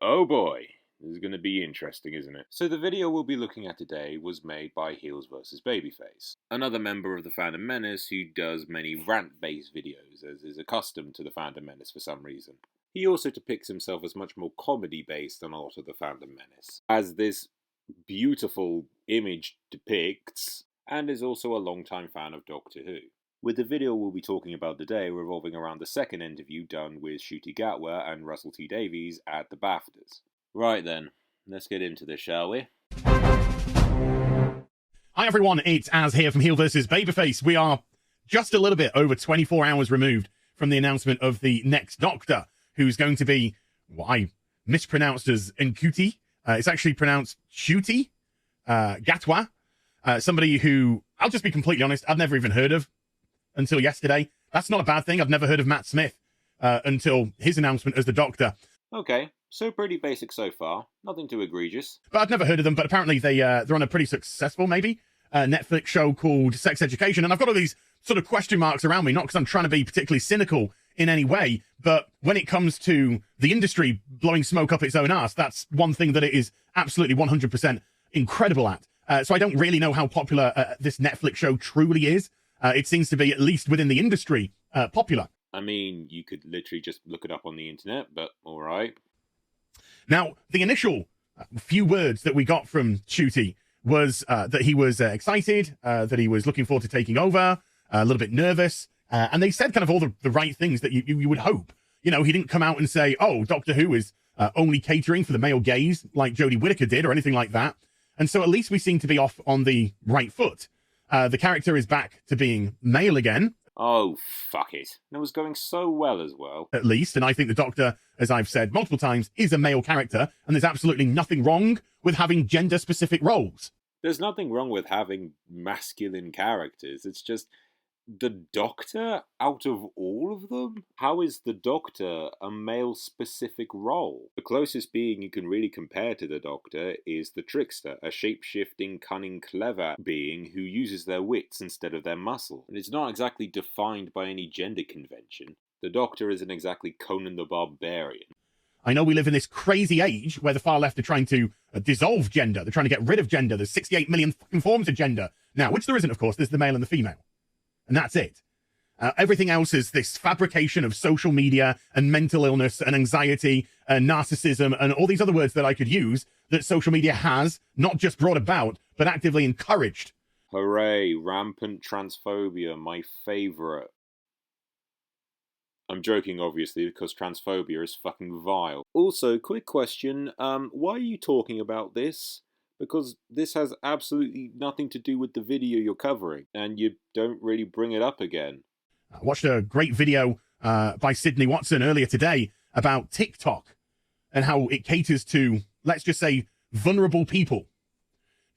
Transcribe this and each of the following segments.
Oh boy, this is going to be interesting, isn't it? So the video we'll be looking at today was made by HeelsVsBabyFace, another member of the Fandom Menace who does many rant-based videos, as is accustomed to the Fandom Menace for some reason. He also depicts himself as much more comedy-based than a lot of the Fandom Menace, as this beautiful image depicts, and is also a long-time fan of Doctor Who. With the video we'll be talking about today revolving around the second interview done with Ncuti Gatwa and Russell T Davies at the BAFTAs. Right then, let's get into this, shall we? Hi everyone, it's Az here from HeelsVsBabyFace. We are just a little bit over 24 hours removed from the announcement of the next Doctor, who's going to be what I mispronounced as Ncuti. It's actually pronounced Ncuti Gatwa. Somebody who, I'll just be completely honest, I've never even heard of until yesterday. That's not a bad thing. I've never heard of Matt Smith until his announcement as the Doctor. Okay, so pretty basic so far. Nothing too egregious. But I've never heard of them, but apparently they're on a pretty successful, maybe, Netflix show called Sex Education. And I've got all these sort of question marks around me, not because I'm trying to be particularly cynical in any way, but when it comes to the industry blowing smoke up its own arse, that's one thing that it is absolutely 100% incredible at. So I don't really know how popular this Netflix show truly is. It seems to be, at least within the industry, popular. I mean, you could literally just look it up on the internet, but alright. Now, the initial few words that we got from Ncuti was that he was excited, that he was looking forward to taking over, a little bit nervous, and they said kind of all the right things that you would hope. You know, he didn't come out and say, oh, Doctor Who is only catering for the male gaze, like Jodie Whittaker did, or anything like that. And so at least we seem to be off on the right foot. The character is back to being male again. Oh, fuck it. It was going so well as well. At least, and I think the Doctor, as I've said multiple times, is a male character, and there's absolutely nothing wrong with having gender-specific roles. There's nothing wrong with having masculine characters. It's just the Doctor out of all of them? How is the Doctor a male-specific role? The closest being you can really compare to the Doctor is the Trickster, a shape-shifting, cunning, clever being who uses their wits instead of their muscle. And it's not exactly defined by any gender convention. The Doctor isn't exactly Conan the Barbarian. I know we live in this crazy age where the far left are trying to dissolve gender. They're trying to get rid of gender. There's 68 million fucking forms of gender now, which there isn't, of course. There's the male and the female. And that's it. Everything else is this fabrication of social media and mental illness and anxiety and narcissism and all these other words that I could use that social media has not just brought about, but actively encouraged. Hooray, rampant transphobia, my favourite. I'm joking, obviously, because transphobia is fucking vile. Also, quick question, why are you talking about this? Because this has absolutely nothing to do with the video you're covering, and you don't really bring it up again. I watched a great video by Sydney Watson earlier today about TikTok and how it caters to, let's just say, vulnerable people.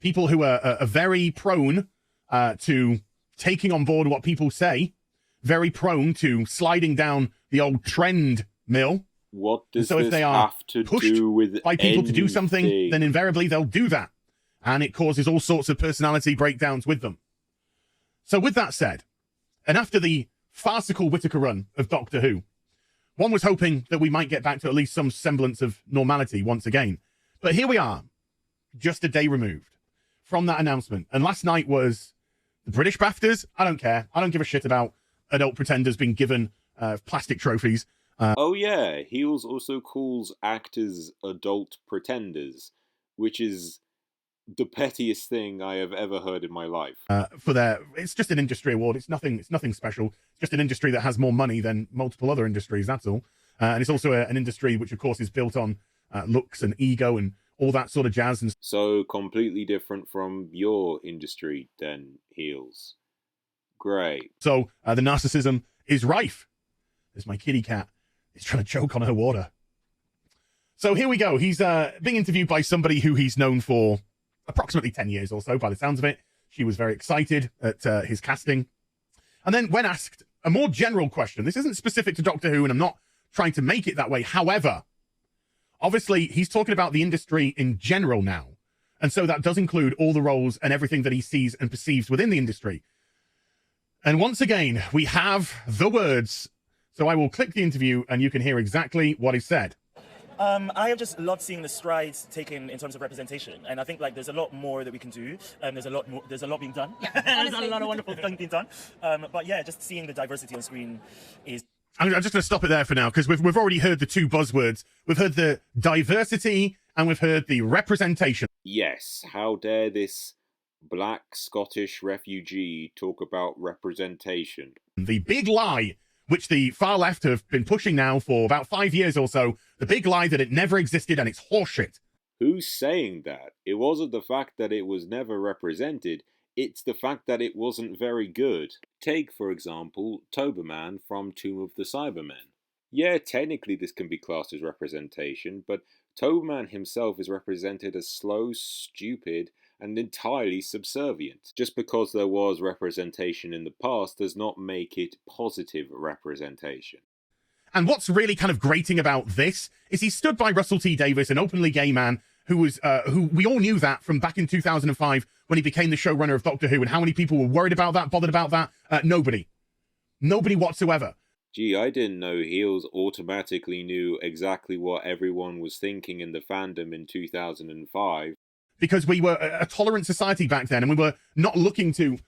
People who are very prone to taking on board what people say, very prone to sliding down the old trend mill. What does so if they are have to pushed do with by people anything? To do something, then invariably they'll do that. And it causes all sorts of personality breakdowns with them. So with that said, and after the farcical Whittaker run of Doctor Who, one was hoping that we might get back to at least some semblance of normality once again. But here we are, just a day removed from that announcement. And last night was the British BAFTAs. I don't care. I don't give a shit about adult pretenders being given plastic trophies. Oh yeah, Heels also calls actors adult pretenders, which is the pettiest thing I have ever heard in my life. It's just an industry award. It's nothing special. It's just an industry that has more money than multiple other industries. That's all. And it's also an industry which, of course, is built on looks and ego and all that sort of jazz. And so completely different from your industry, then, Heels. Great. So the narcissism is rife. There's my kitty cat. He's trying to choke on her water. So here we go. He's being interviewed by somebody who he's known for approximately 10 years or so, by the sounds of it. She was very excited at his casting. And then when asked a more general question, this isn't specific to Doctor Who, and I'm not trying to make it that way. However, obviously, he's talking about the industry in general now. And so that does include all the roles and everything that he sees and perceives within the industry. And once again, we have the words. So I will click the interview and you can hear exactly what he said. I have just loved seeing the strides taken in terms of representation, and I think like there's a lot more that we can do. There's a lot being done. There's a lot of wonderful things being done. But yeah, just seeing the diversity on screen is. I'm just going to stop it there for now because we've already heard the two buzzwords. We've heard the diversity and we've heard the representation. Yes, how dare this black Scottish refugee talk about representation? The big lie, which the far left have been pushing now for about 5 years or so, the big lie that it never existed and it's horseshit. Who's saying that? It wasn't the fact that it was never represented, it's the fact that it wasn't very good. Take, for example, Toberman from Tomb of the Cybermen. Yeah, technically this can be classed as representation, but Toberman himself is represented as slow, stupid, and entirely subservient. Just because there was representation in the past does not make it positive representation. And what's really kind of grating about this is he stood by Russell T Davies, an openly gay man who we all knew that from back in 2005 when he became the showrunner of Doctor Who, and how many people were worried about that, bothered about that? Nobody whatsoever. Gee, I didn't know Heels automatically knew exactly what everyone was thinking in the fandom in 2005. Because we were a tolerant society back then, and we were not looking to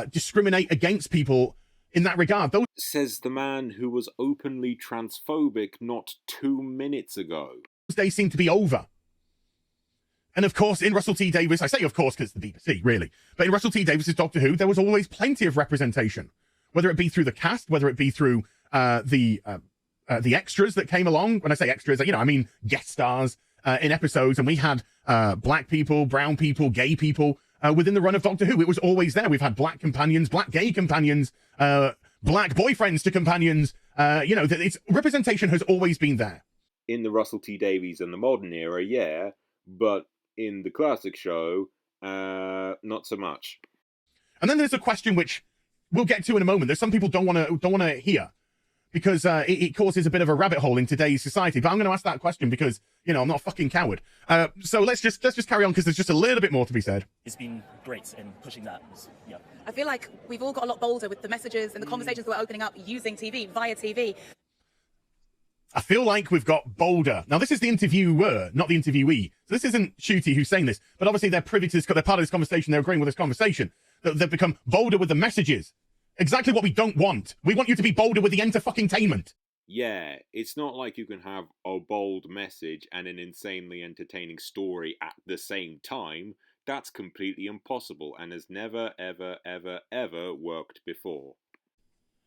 discriminate against people in that regard. Those says the man who was openly transphobic not 2 minutes ago. Days seem to be over. And of course, in Russell T Davies, I say of course because the BBC, really, but in Russell T Davies' Doctor Who, there was always plenty of representation, whether it be through the cast, whether it be through the extras that came along. When I say extras, I mean guest stars in episodes, and we had black people, brown people, gay people within the run of Doctor Who. It was always there. We've had black companions, black gay companions, black boyfriends to companions. Its representation has always been there. In the Russell T Davies and the modern era, yeah, but in the classic show, not so much. And then there's a question which we'll get to in a moment. There's some people don't want to hear because it causes a bit of a rabbit hole in today's society. But I'm going to ask that question because I'm not a fucking coward. So let's just carry on because there's just a little bit more to be said. It's been great in pushing that. Yeah. I feel like we've all got a lot bolder with the messages and the conversations that we're opening up using TV, via TV. I feel like we've got bolder. Now, this is the interviewer, not the interviewee. So this isn't Shooty who's saying this, but obviously they're privy to this, they're part of this conversation, they're agreeing with this conversation. They've become bolder with the messages. Exactly what we don't want. We want you to be bolder with the enter-fucking-tainment. Yeah, it's not like you can have a bold message and an insanely entertaining story at the same time. That's completely impossible and has never, ever, ever, ever worked before.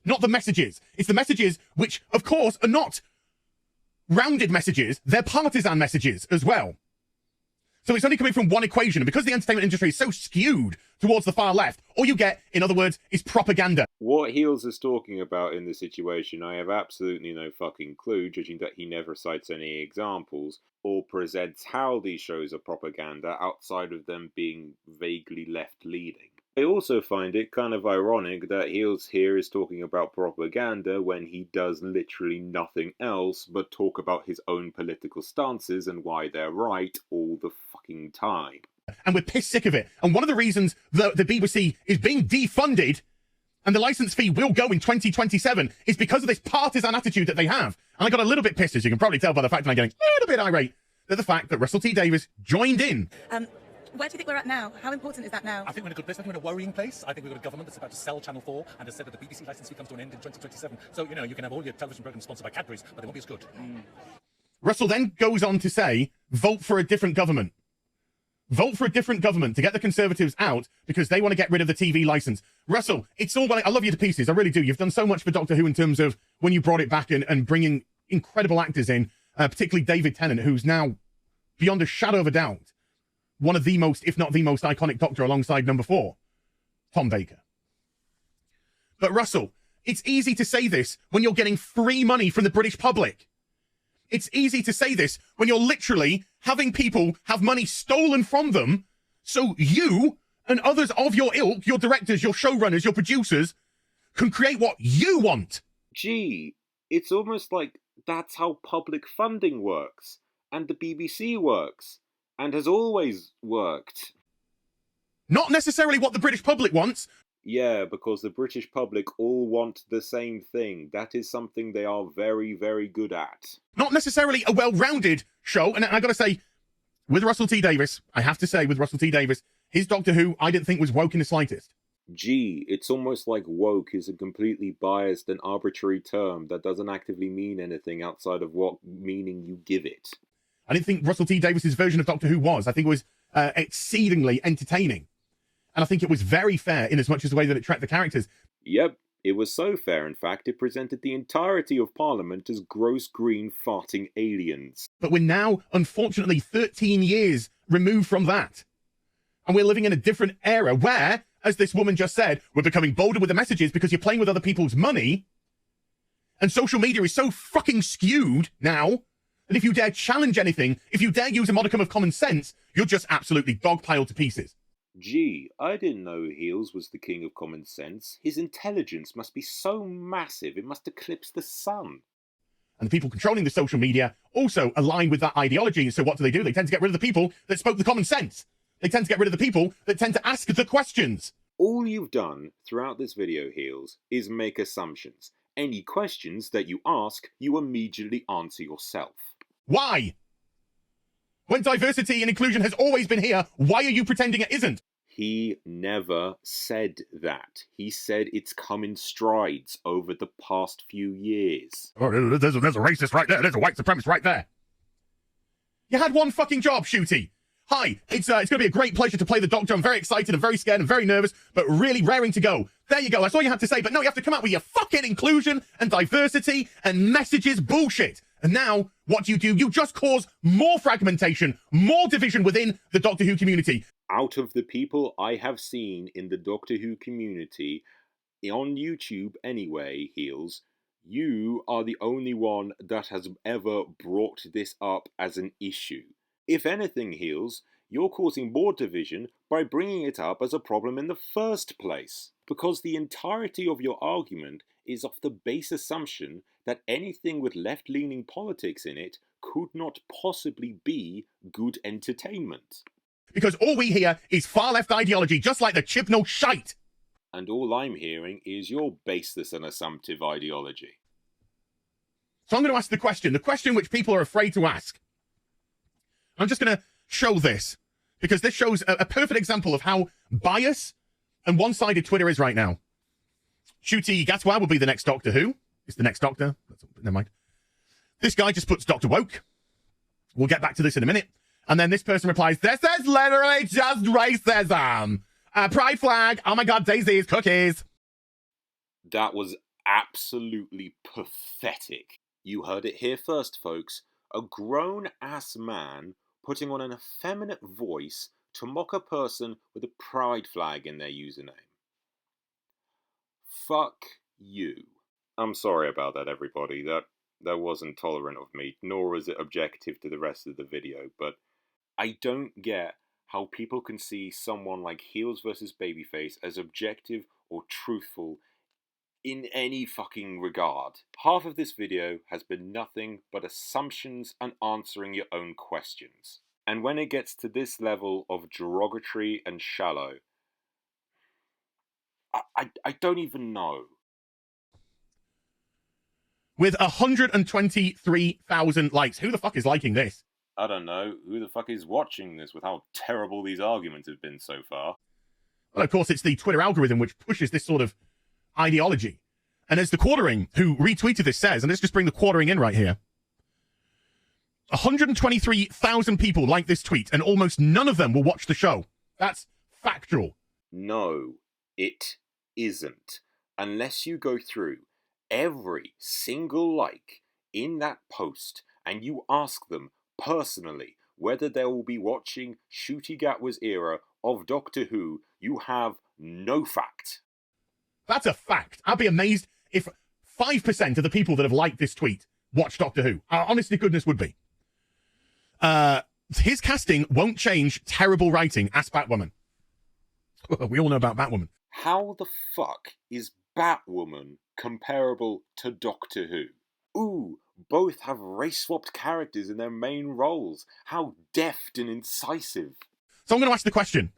Not the messages. It's the messages which, of course, are not rounded messages. They're partisan messages as well. So it's only coming from one equation. And because the entertainment industry is so skewed towards the far left, all you get, in other words, is propaganda. What Heels is talking about in this situation, I have absolutely no fucking clue, judging that he never cites any examples or presents how these shows are propaganda outside of them being vaguely left-leaning. I also find it kind of ironic that Heels here is talking about propaganda when he does literally nothing else but talk about his own political stances and why they're right all the fucking time. And we're pissed sick of it. And one of the reasons that the BBC is being defunded and the license fee will go in 2027 is because of this partisan attitude that they have. And I got a little bit pissed, as you can probably tell by the fact that I'm getting a little bit irate, at the fact that Russell T Davies joined in. Where do you think we're at now? How important is that now? I think we're in a good place. I think we're in a worrying place. I think we've got a government that's about to sell Channel 4 and has said that the BBC licence fee comes to an end in 2027. So, you can have all your television programmes sponsored by Cadbury's, but they won't be as good. Russell then goes on to say, vote for a different government. Vote for a different government to get the Conservatives out because they want to get rid of the TV licence. Russell, it's all well. I love you to pieces. I really do. You've done so much for Doctor Who in terms of when you brought it back and bringing incredible actors in, particularly David Tennant, who's now, beyond a shadow of a doubt, one of the most, if not the most iconic Doctor alongside number 4, Tom Baker. But Russell, it's easy to say this when you're getting free money from the British public. It's easy to say this when you're literally having people have money stolen from them so you and others of your ilk, your directors, your showrunners, your producers, can create what you want. Gee, it's almost like that's how public funding works, and the BBC works. And has always worked. Not necessarily what the British public wants. Yeah, because the British public all want the same thing. That is something they are very, very good at. Not necessarily a well-rounded show, and I gotta say, with Russell T Davies, I have to say, with Russell T Davies, his Doctor Who, I didn't think was woke in the slightest. Gee, it's almost like woke is a completely biased and arbitrary term that doesn't actively mean anything outside of what meaning you give it. I didn't think Russell T Davies' version of Doctor Who was. I think it was exceedingly entertaining. And I think it was very fair in as much as the way that it tracked the characters. Yep, it was so fair, in fact, it presented the entirety of Parliament as gross green farting aliens. But we're now, unfortunately, 13 years removed from that. And we're living in a different era where, as this woman just said, we're becoming bolder with the messages because you're playing with other people's money. And social media is so fucking skewed now that if you dare challenge anything, if you dare use a modicum of common sense, you're just absolutely dogpiled to pieces. Gee, I didn't know Heels was the king of common sense. His intelligence must be so massive it must eclipse the sun. And the people controlling the social media also align with that ideology. So what do? They tend to get rid of the people that spoke the common sense. They tend to get rid of the people that tend to ask the questions. All you've done throughout this video, Heels, is make assumptions. Any questions that you ask, you immediately answer yourself. Why? When diversity and inclusion has always been here, why are you pretending it isn't? He never said that. He said it's come in strides over the past few years. Oh, there's a racist right there. There's a white supremacist right there. You had one fucking job, Shooty. Hi, it's going to be a great pleasure to play the Doctor. I'm very excited and very scared and very nervous, but really raring to go. There you go. That's all you have to say. But no, you have to come out with your fucking inclusion and diversity and messages bullshit. And now, what do? You just cause more fragmentation, more division within the Doctor Who community. Out of the people I have seen in the Doctor Who community, on YouTube anyway, Heels, you are the only one that has ever brought this up as an issue. If anything, Heels, you're causing more division by bringing it up as a problem in the first place. Because the entirety of your argument is off the base assumption that anything with left-leaning politics in it could not possibly be good entertainment. Because all we hear is far-left ideology, just like the Chibnall shite. And all I'm hearing is your baseless and assumptive ideology. So I'm going to ask the question which people are afraid to ask. I'm just going to show this, because this shows a perfect example of how biased and one-sided Twitter is right now. Ncuti Gatwa will be the next Doctor Who. It's the next Doctor. Never mind. This guy just puts Dr. Woke. We'll get back to this in a minute. And then this person replies, this is literally just racism. Pride flag. Oh my God, daisies, cookies. That was absolutely pathetic. You heard it here first, folks. A grown-ass man putting on an effeminate voice to mock a person with a pride flag in their username. Fuck you. I'm sorry about that, everybody. That wasn't tolerant of me, nor was it objective to the rest of the video, but I don't get how people can see someone like HeelsVsBabyFace as objective or truthful in any fucking regard. Half of this video has been nothing but assumptions and answering your own questions. And when it gets to this level of derogatory and shallow, I don't even know. With 123,000 likes. Who the fuck is liking this? I don't know. Who the fuck is watching this with how terrible these arguments have been so far? Well, of course, it's the Twitter algorithm which pushes this sort of ideology. And as the Quartering, who retweeted this, says, and let's just bring the Quartering in right here, 123,000 people like this tweet, and almost none of them will watch the show. That's factual. No, it isn't. Unless you go through every single like in that post and you ask them personally whether they will be watching Ncuti Gatwa's era of Doctor Who, you have no fact. That's a fact. I'd be amazed if 5% of the people that have liked this tweet watch Doctor Who. Honestly, goodness would be. His casting won't change terrible writing. Ask Batwoman. We all know about Batwoman. How the fuck is Batwoman comparable to Doctor Who? Ooh, both have race-swapped characters in their main roles. How deft and incisive. So I'm going to ask the question.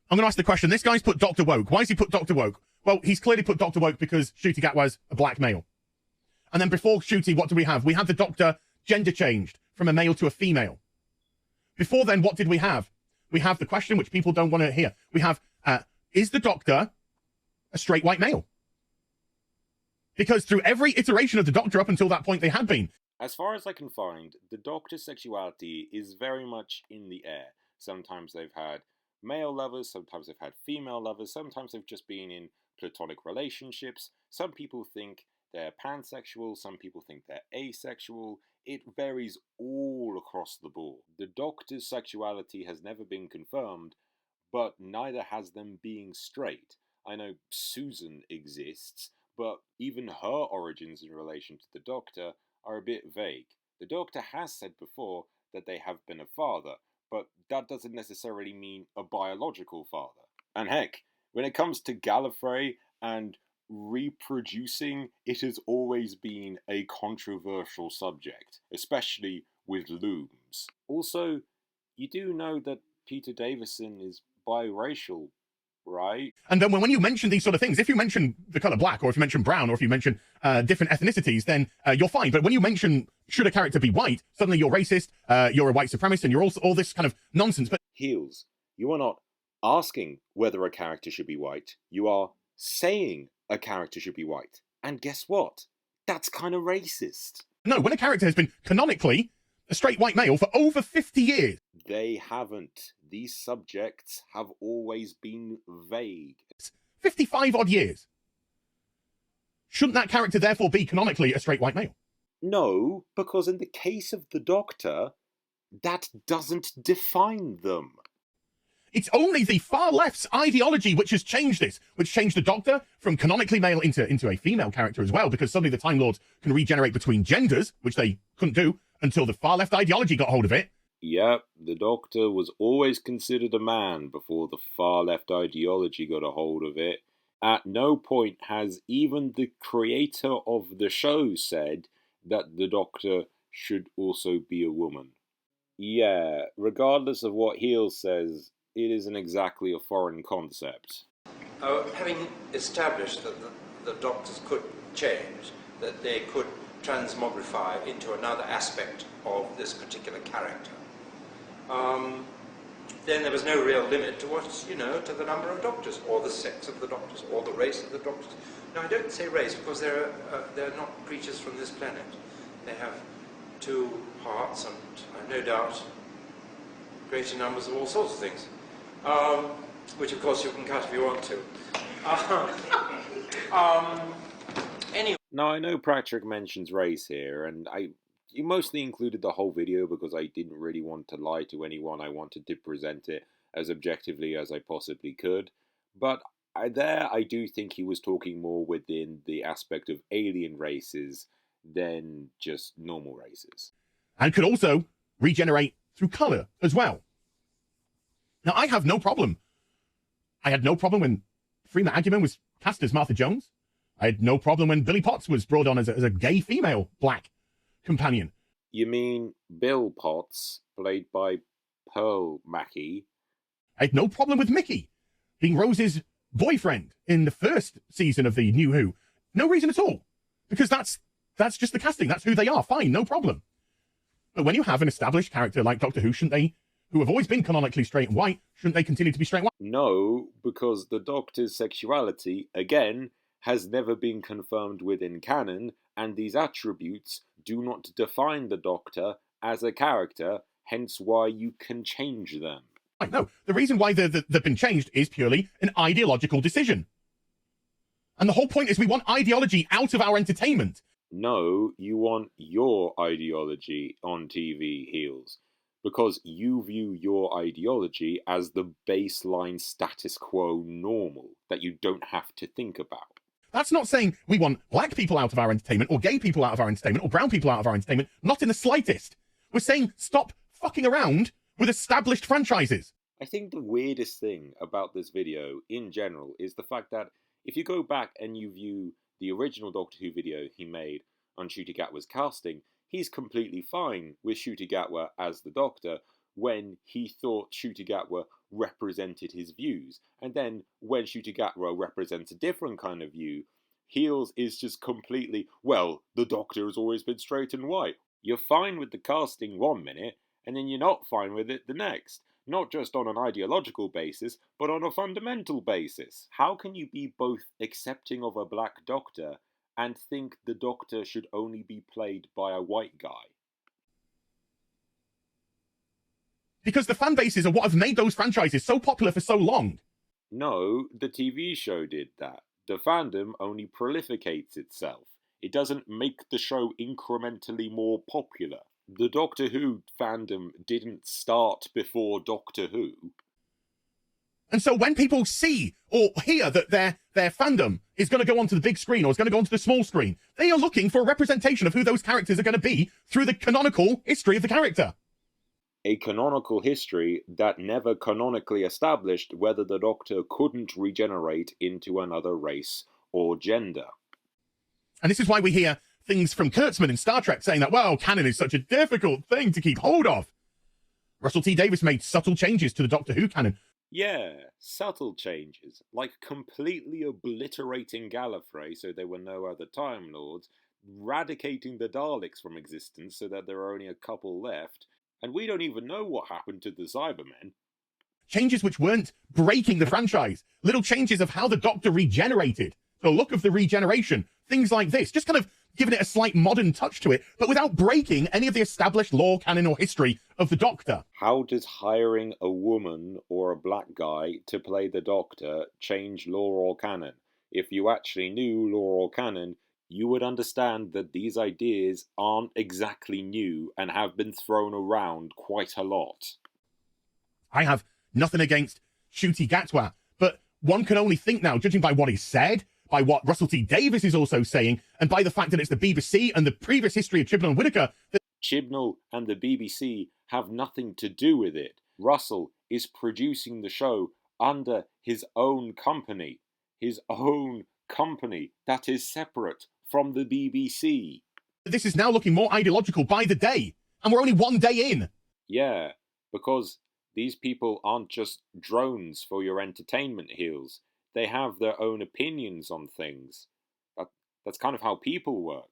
I'm going to ask the question. This guy's put Dr. Woke. Why has he put Dr. Woke? Well, he's clearly put Dr. Woke because Ncuti Gatwa's a black male. And then before Ncuti, what do we have? We have the Doctor gender changed from a male to a female. Before then, what did we have? We have the question which people don't want to hear. We have, is the Doctor a straight white male? Because through every iteration of the Doctor up until that point, they had been. As far as I can find, the Doctor's sexuality is very much in the air. Sometimes they've had male lovers, sometimes they've had female lovers, sometimes they've just been in platonic relationships. Some people think they're pansexual, some people think they're asexual. It varies all across the board. The Doctor's sexuality has never been confirmed, but neither has them being straight. I know Susan exists, but even her origins in relation to the Doctor are a bit vague. The Doctor has said before that they have been a father, but that doesn't necessarily mean a biological father. And heck, when it comes to Gallifrey and reproducing, it has always been a controversial subject, especially with looms. Also, you do know that Peter Davison is biracial, right? And then when you mention these sort of things, if you mention the color black, or if you mention brown, or if you mention different ethnicities, then you're fine. But when you mention, should a character be white, suddenly you're racist, you're a white supremacist, and you're also all this kind of nonsense. But Heels, you are not asking whether a character should be white. You are saying a character should be white. And guess what? That's kind of racist. no, when a character has been canonically a straight white male for over 50 years. They haven't. These subjects have always been vague. 55 odd years. Shouldn't that character therefore be canonically a straight white male? No, because in the case of the Doctor, that doesn't define them. It's only the far left's ideology which has changed this, which changed the Doctor from canonically male into a female character as well, because suddenly the Time Lords can regenerate between genders, which they couldn't do until the far left ideology got hold of it. Yep, the Doctor was always considered a man before the far left ideology got a hold of it. At no point has even the creator of the show said that the Doctor should also be a woman. Yeah, regardless of what Heels says, it isn't exactly a foreign concept. Having established that the Doctors could change, that they could transmogrify into another aspect of this particular character, then there was no real limit to what, to the number of Doctors, or the sex of the Doctors, or the race of the Doctors. Now, I don't say race because they're not creatures from this planet. They have two hearts and, no doubt, greater numbers of all sorts of things, which, of course, you can cut if you want to. Anyway. Now, I know Patrick mentions race here, and you mostly included the whole video because I didn't really want to lie to anyone. I wanted to present it as objectively as I possibly could. But I do think he was talking more within the aspect of alien races than just normal races. And could also regenerate through colour as well. Now, I have no problem. I had no problem when Freema Agyeman was cast as Martha Jones. I had no problem when Billy Potts was brought on as a gay female black companion. You mean Bill Potts, played by Pearl Mackie? I had no problem with Mickey being Rose's boyfriend in the first season of the New Who. No reason at all. Because that's just the casting. That's who they are. Fine, no problem. But when you have an established character like Doctor Who, shouldn't they, who have always been canonically straight and white, shouldn't they continue to be straight and white? No, because the Doctor's sexuality, again, has never been confirmed within canon, and these attributes do not define the Doctor as a character, hence why you can change them. No, the reason why they've been changed is purely an ideological decision. And the whole point is we want ideology out of our entertainment. No, you want your ideology on TV, Heels, because you view your ideology as the baseline status quo normal that you don't have to think about. That's not saying we want black people out of our entertainment, or gay people out of our entertainment, or brown people out of our entertainment. Not in the slightest. We're saying stop fucking around with established franchises. I think the weirdest thing about this video, in general, is the fact that if you go back and you view the original Doctor Who video he made on Ncuti Gatwa's casting, he's completely fine with Ncuti Gatwa as the Doctor when he thought Ncuti Gatwa represented his views. And then when Shutigatro represents a different kind of view, Heels is just completely, well, the Doctor has always been straight and white. You're fine with the casting 1 minute, and then you're not fine with it the next. Not just on an ideological basis, but on a fundamental basis. How can you be both accepting of a black Doctor and think the Doctor should only be played by a white guy? Because the fan bases are what have made those franchises so popular for so long. No, the TV show did that. The fandom only prolificates itself. It doesn't make the show incrementally more popular. The Doctor Who fandom didn't start before Doctor Who. And so when people see or hear that their fandom is going to go onto the big screen or is going to go onto the small screen, they are looking for a representation of who those characters are going to be through the canonical history of the character. A canonical history that never canonically established whether the Doctor couldn't regenerate into another race or gender. And this is why we hear things from Kurtzman in Star Trek saying that, well, canon is such a difficult thing to keep hold of. Russell T Davies made subtle changes to the Doctor Who canon. Yeah, subtle changes, like completely obliterating Gallifrey so there were no other Time Lords, eradicating the Daleks from existence so that there are only a couple left, and we don't even know what happened to the Cybermen. Changes which weren't breaking the franchise. Little changes of how the Doctor regenerated, the look of the regeneration, things like this. Just kind of giving it a slight modern touch to it, but without breaking any of the established lore, canon, or history of the Doctor. How does hiring a woman or a black guy to play the Doctor change lore or canon? If you actually knew lore or canon, you would understand that these ideas aren't exactly new and have been thrown around quite a lot. I have nothing against Ncuti Gatwa, but one can only think now, judging by what he said, by what Russell T Davies is also saying, and by the fact that it's the BBC and the previous history of Chibnall and Whittaker. Chibnall and the BBC have nothing to do with it. Russell is producing the show under his own company. His own company that is separate from the BBC. This is now looking more ideological by the day, and we're only 1 day in. Yeah, because these people aren't just drones for your entertainment, Heels. They have their own opinions on things. That's kind of how people work.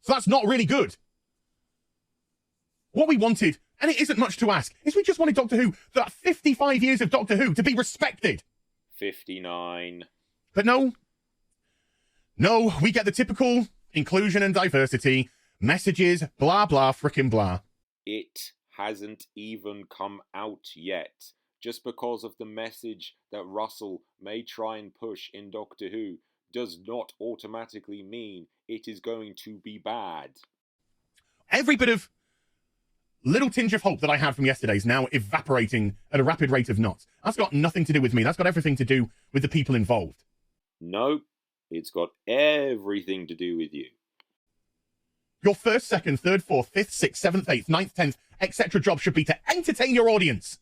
So that's not really good. What we wanted, and it isn't much to ask, is we just wanted Doctor Who, that 55 years of Doctor Who, to be respected. 59. But no, we get the typical inclusion and diversity, messages, blah, blah, frickin' blah. It hasn't even come out yet. Just because of the message that Russell may try and push in Doctor Who does not automatically mean it is going to be bad. Every bit of little tinge of hope that I had from yesterday is now evaporating at a rapid rate of knots. That's got nothing to do with me. That's got everything to do with the people involved. No, it's got everything to do with you. Your first, second, third, fourth, fifth, sixth, seventh, eighth, ninth, 10th, etc. job should be to entertain your audience.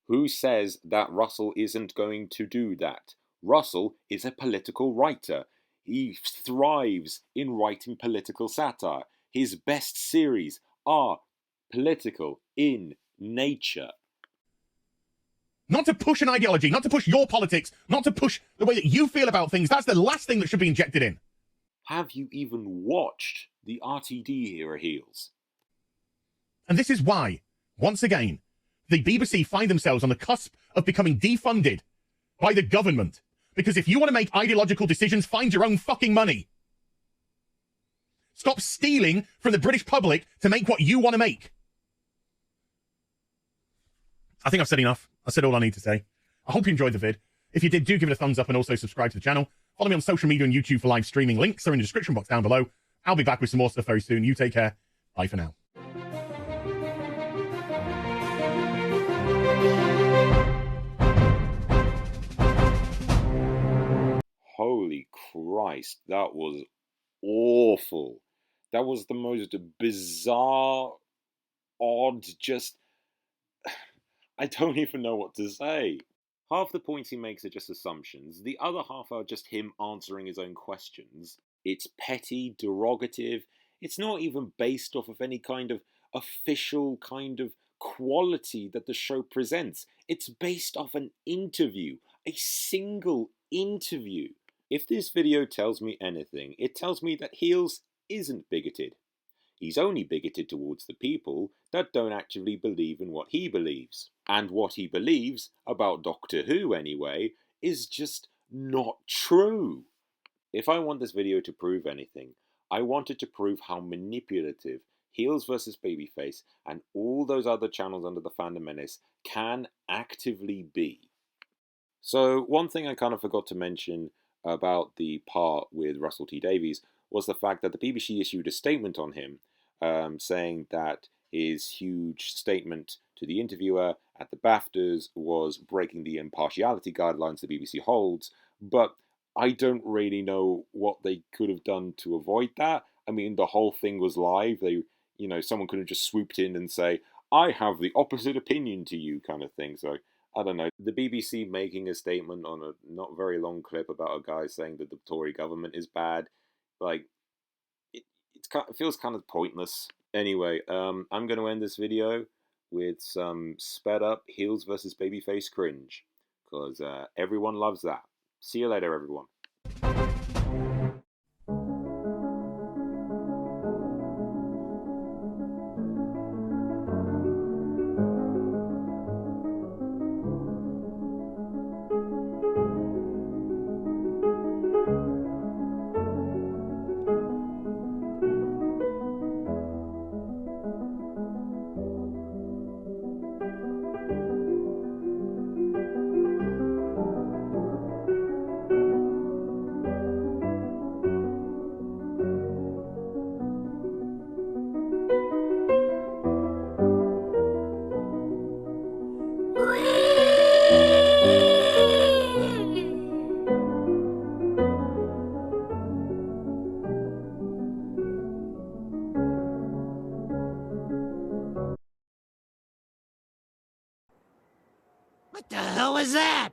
Who says that Russell isn't going to do that? Russell is a political writer. He thrives in writing political satire. His best series are political in nature. Not to push an ideology, not to push your politics, not to push the way that you feel about things. That's the last thing that should be injected in. Have you even watched the RTD era, Heels? And this is why, once again, the BBC find themselves on the cusp of becoming defunded by the government. Because if you want to make ideological decisions, find your own fucking money. Stop stealing from the British public to make what you want to make. I think I've said enough. I said all I need to say. I hope you enjoyed the vid. If you did, do give it a thumbs up and also subscribe to the channel. Follow me on social media and YouTube for live streaming. Links are in the description box down below. I'll be back with some more stuff very soon. You take care. Bye for now. Holy Christ, that was awful. That was the most bizarre, odd, just... I don't even know what to say. Half the points he makes are just assumptions. The other half are just him answering his own questions. It's petty, derogative. It's not even based off of any kind of official kind of quality that the show presents. It's based off an interview, a single interview. If this video tells me anything, it tells me that Heels isn't bigoted. He's only bigoted towards the people that don't actually believe in what he believes. And what he believes, about Doctor Who anyway, is just not true. If I want this video to prove anything, I want it to prove how manipulative Heels vs. Babyface and all those other channels under the Fandom Menace can actively be. So one thing I kind of forgot to mention about the part with Russell T Davies was the fact that the BBC issued a statement on him saying that his huge statement to the interviewer at the BAFTAs was breaking the impartiality guidelines the BBC holds, but I don't really know what they could have done to avoid that. I mean, the whole thing was live. Someone could have just swooped in and say, I have the opposite opinion to you, kind of thing. So, I don't know. The BBC making a statement on a not very long clip about a guy saying that the Tory government is bad, like, it feels kind of pointless. Anyway, I'm going to end this video with some sped up Heels vs. Babyface cringe, because everyone loves that. See you later, everyone. What the hell was that?